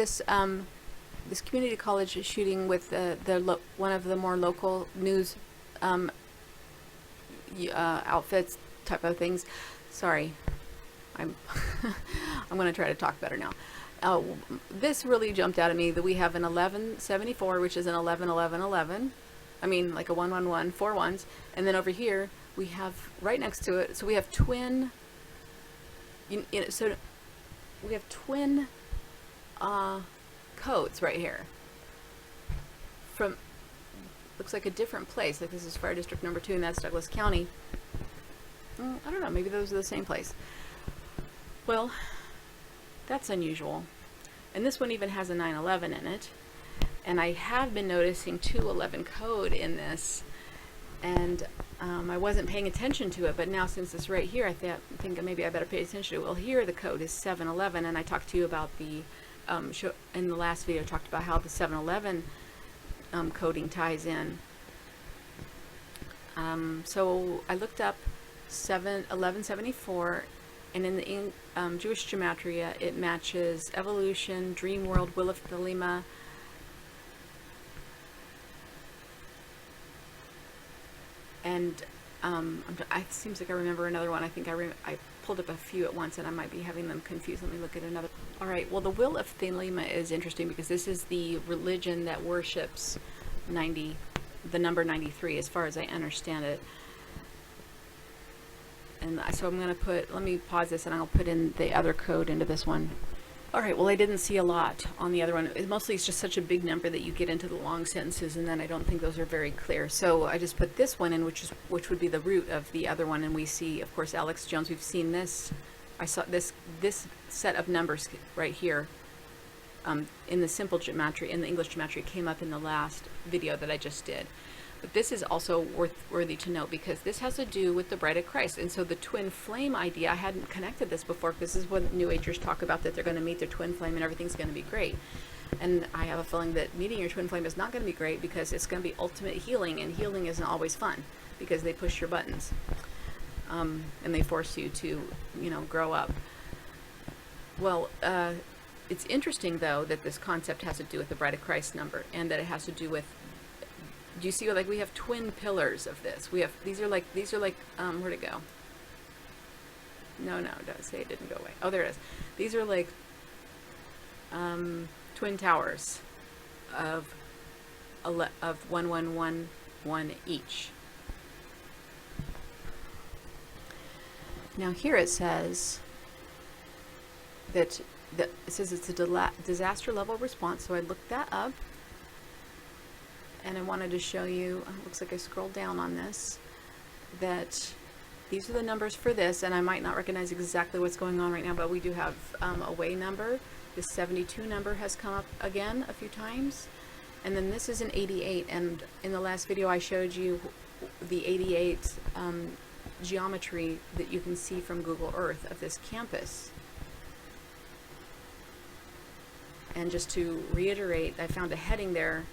this this community college is shooting with one of the more local news outfits type of things. Sorry, I'm I'm going to try to talk better now. This really jumped out at me that we have an 1174, which is an 111111. I mean, like a 111, 4 ones, and then over here we have right next to it. So we have twin. So we have twin codes right here. From looks like a different place. Like this is Fire District number 2, and that's Douglas County. I don't know. Maybe those are the same place. Well, that's unusual. And this one even has a 911 in it. And I have been noticing 211 code in this, and I wasn't paying attention to it, but now since it's right here, I think maybe I better pay attention to it. Well, here the code is 711, and I talked to you about the in the last video. I talked about how the 711 coding ties in. So I looked up 1174, and in the Jewish gematria, it matches evolution, dream world, will of thelema, and it seems like I remember another one. I think I pulled up a few at once, and I might be having them confused. Let me look at another. All right. Well, the will of thelema is interesting because this is the religion that worships the number 93, as far as I understand it. And so I'm going to let me pause this, and I'll put in the other code into this one. All right, well, I didn't see a lot on the other one. Mostly it's just such a big number that you get into the long sentences, and then I don't think those are very clear. So I just put this one in, which would be the root of the other one, and we see, of course, Alex Jones. We've seen this. I saw this set of numbers right here in the simple gematria, in the English gematria, came up in the last video that I just did. But this is also worthy to note because this has to do with the bride of Christ. And so the twin flame idea, I hadn't connected this before because this is what New Agers talk about, that they're going to meet their twin flame and everything's going to be great. And I have a feeling that meeting your twin flame is not going to be great because it's going to be ultimate healing, and healing isn't always fun because they push your buttons and they force you to, grow up. Well, it's interesting, though, that this concept has to do with the bride of Christ number, and that it has to do with, do you see, like, we have twin pillars of this. We have, these are like, where'd it go? No, don't say it didn't go away. Oh, there it is. These are like twin towers of 1111 each. Now here it says that it says it's a disaster level response. So I looked that up. And I wanted to show you, it looks like I scrolled down on this, that these are the numbers for this, and I might not recognize exactly what's going on right now, but we do have a way number. This 72 number has come up again a few times, and then this is an 88, and in the last video I showed you the 88 geometry that you can see from Google Earth of this campus. And just to reiterate, I found a heading there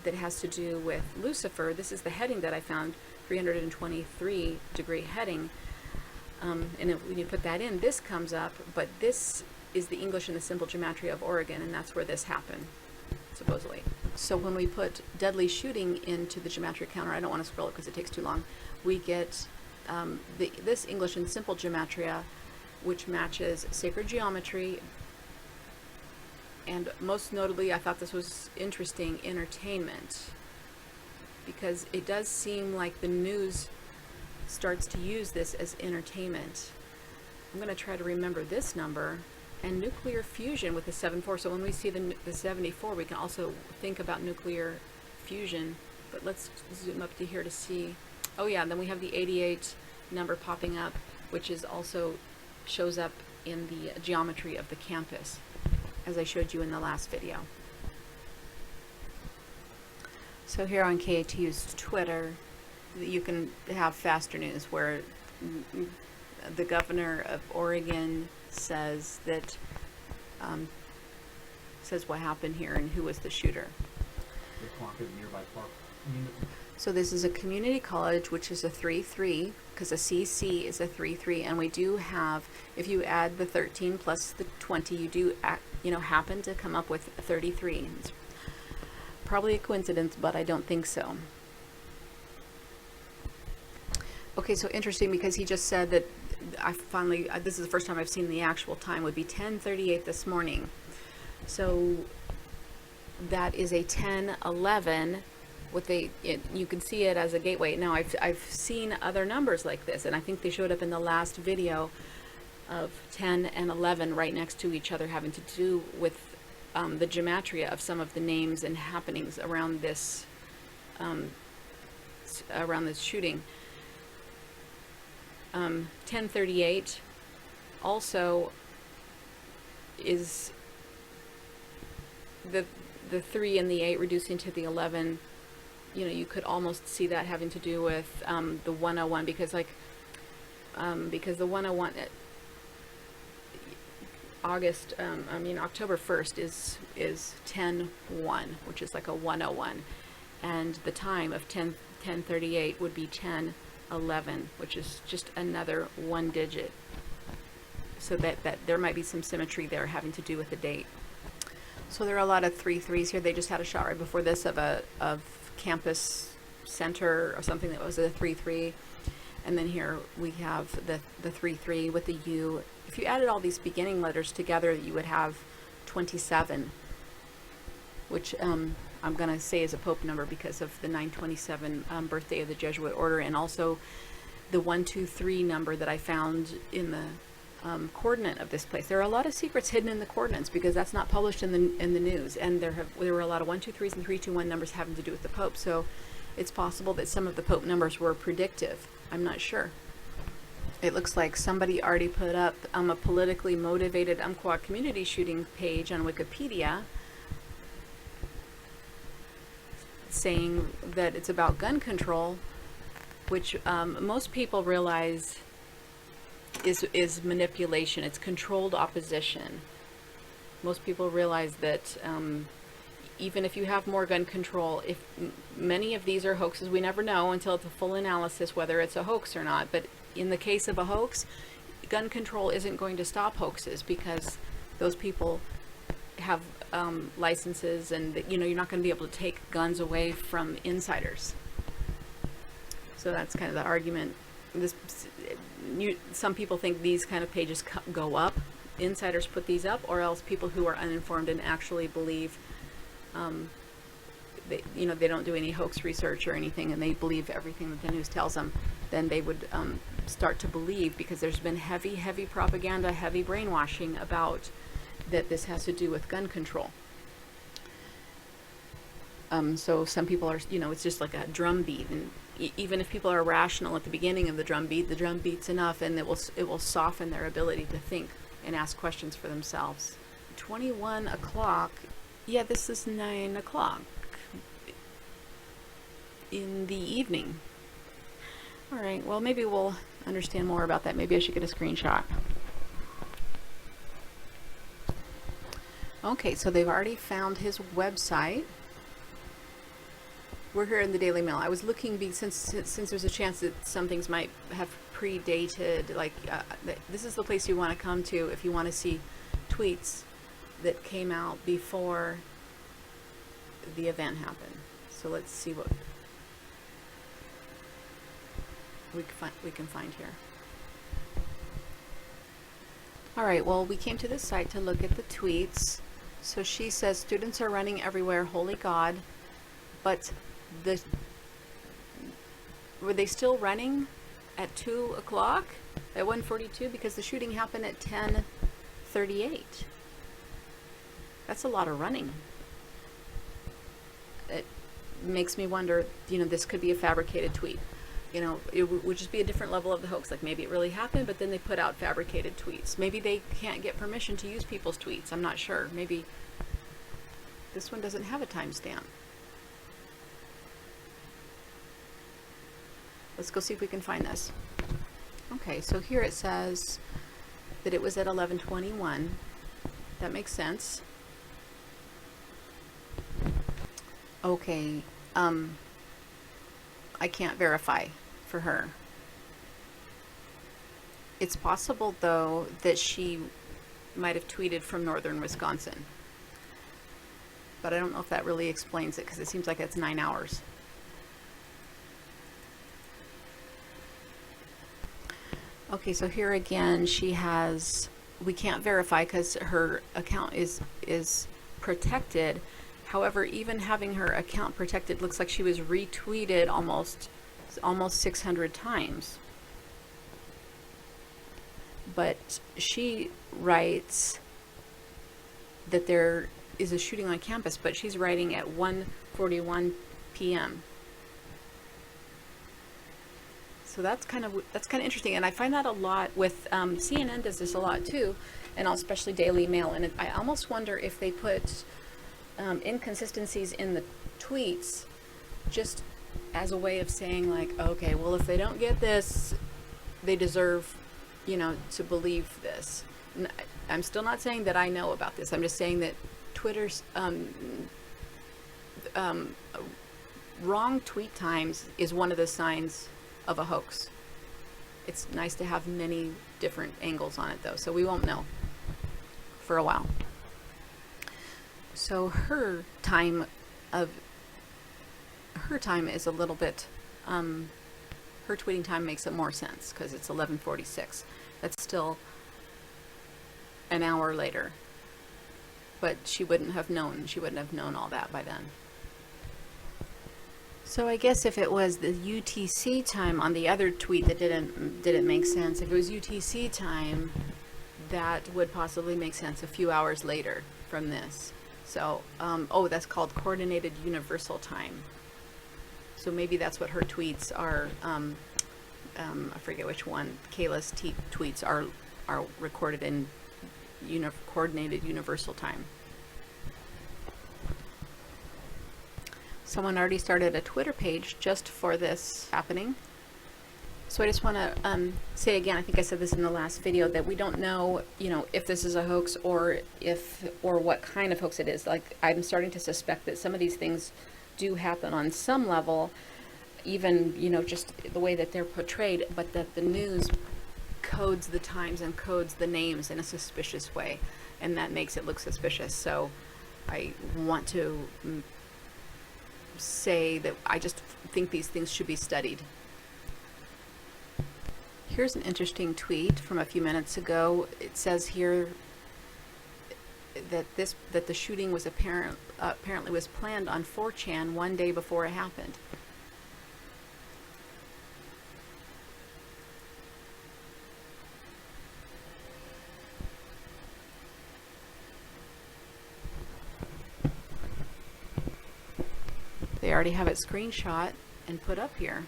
that has to do with Lucifer. This is the heading that I found, 323 degree heading. And when you put that in, this comes up, but this is the English and the simple gematria of Oregon, and that's where this happened, supposedly. So when we put deadly shooting into the gematria counter, I don't want to scroll it because it takes too long, we get this English and simple gematria, which matches sacred geometry, and most notably, I thought this was interesting, entertainment, because it does seem like the news starts to use this as entertainment. I'm going to try to remember this number, and nuclear fusion with the 74. So when we see the 74, we can also think about nuclear fusion. But let's zoom up to here to see. Oh yeah, and then we have the 88 number popping up, which is also shows up in the geometry of the campus, as I showed you in the last video. So here on KATU's Twitter, you can have faster news where the governor of Oregon says that says what happened here and who was the shooter. So this is a community college, which is a 3-3, because a CC is a 3-3, and we do have, if you add the 13 plus the 20, you do you know, happened to come up with 33. It's probably a coincidence, but I don't think so. Okay, so interesting, because he just said that I finally, this is the first time I've seen the actual time, would be 10:38 this morning. So that is a 10:11. You can see it as a gateway. Now I've seen other numbers like this, and I think they showed up in the last video of 10 and 11 right next to each other, having to do with the gematria of some of the names and happenings around this shooting. 10:38 also is the 3 and the 8 reducing to the 11. You know, you could almost see that having to do with the 101, because the 101 October 1st is 10:1, which is like a 101, and the time of 10:38 would be 10:11, which is just another one digit. So that there might be some symmetry there having to do with the date. So there are a lot of 3-3s here. They just had a shot right before this of Campus Center or something that was a 3-3, and then here we have the 3-3 with the U. If you added all these beginning letters together, you would have 27, which I'm going to say is a Pope number because of the 927 birthday of the Jesuit order, and also the 123 number that I found in the coordinate of this place. There are a lot of secrets hidden in the coordinates because that's not published in the news, and there were a lot of 123s and 321 numbers having to do with the Pope. So it's possible that some of the Pope numbers were predictive. I'm not sure. It looks like somebody already put up a politically motivated Umpqua community shooting page on Wikipedia saying that it's about gun control, which most people realize is manipulation. It's controlled opposition. Most people realize that even if you have more gun control, if many of these are hoaxes, we never know until it's a full analysis whether it's a hoax or not. But in the case of a hoax, gun control isn't going to stop hoaxes because those people have licenses, and you're not going to be able to take guns away from insiders. So that's kind of the argument. Some people think these kind of pages go up. Insiders put these up, or else people who are uninformed and actually believe, they don't do any hoax research or anything, and they believe everything that the news tells them. Then they would start to believe, because there's been heavy propaganda, heavy brainwashing about that this has to do with gun control. So some people are, it's just like a drum beat, and even if people are rational at the beginning of the drum beat's enough, and it will soften their ability to think and ask questions for themselves. 21 o'clock. Yeah, this is 9 o'clock in the evening. All right, well, maybe we'll understand more about that. Maybe I should get a screenshot. Okay, so they've already found his website. We're here in the Daily Mail. I was looking, since there's a chance that some things might have predated, like this is the place you want to come to if you want to see tweets that came out before the event happened. So let's see what we can find here. All right, well, we came to this site to look at the tweets. So she says, students are running everywhere, holy God, but were they still running at 2 o'clock, at 1:42? Because the shooting happened at 10:38. That's a lot of running. It makes me wonder, this could be a fabricated tweet. It would just be a different level of the hoax. Like maybe it really happened, but then they put out fabricated tweets. Maybe they can't get permission to use people's tweets. I'm not sure. Maybe this one doesn't have a timestamp. Let's go see if we can find this. Okay, so here it says that it was at 11:21. That makes sense. Okay, I can't verify for her. It's possible, though, that she might have tweeted from northern Wisconsin. But I don't know if that really explains it, because it seems like it's 9 hours. Okay, so here again, she has, we can't verify because her account is protected. However, even having her account protected, looks like she was retweeted almost 600 times. But she writes that there is a shooting on campus, but she's writing at 1:41 p.m. So that's kind of interesting, and I find that a lot with CNN does this a lot too, and especially Daily Mail. And I almost wonder if they put inconsistencies in the tweets just as a way of saying, like, okay, well, if they don't get this, they deserve, you know, to believe this. I'm still not saying that I know about this. I'm just saying that Twitter's wrong tweet times is one of the signs of a hoax. It's nice to have many different angles on it, though, so we won't know for a while. So her time is a little bit, her tweeting time makes it more sense because it's 11:46. That's still an hour later, but she wouldn't have known all that by then. So I guess if it was the UTC time on the other tweet that didn't make sense, if it was UTC time, that would possibly make sense a few hours later from this. So, oh, that's called Coordinated Universal Time. So maybe that's what her tweets are. I forget which one. Kayla's tweets are recorded in Coordinated Universal Time. Someone already started a Twitter page just for this happening. So I just want to say again, I think I said this in the last video, that we don't know, you know, if this is a hoax or what kind of hoax it is. Like, I'm starting to suspect that some of these things do happen on some level, even, you know, just the way that they're portrayed, but that the news codes the times and codes the names in a suspicious way, and that makes it look suspicious. So I want to say that I just think these things should be studied. Here's an interesting tweet from a few minutes ago. It says here that the shooting was apparently was planned on 4chan one day before it happened. They already have it screenshot and put up here.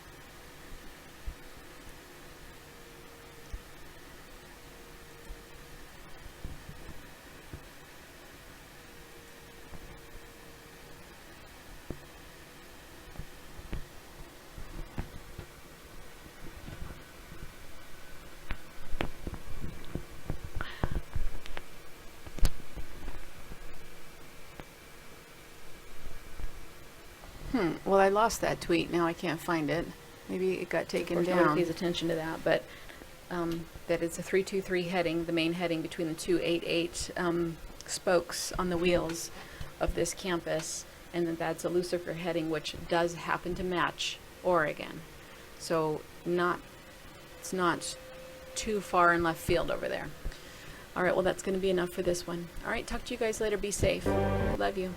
Well, I lost that tweet. Now I can't find it. Maybe it got taken down. Nobody pays attention to that, but that it's a 323 heading, the main heading between the 288 spokes on the wheels of this campus, and that's a Lucifer heading, which does happen to match Oregon. So it's not too far in left field over there. All right, well, that's going to be enough for this one. All right, talk to you guys later. Be safe. Love you.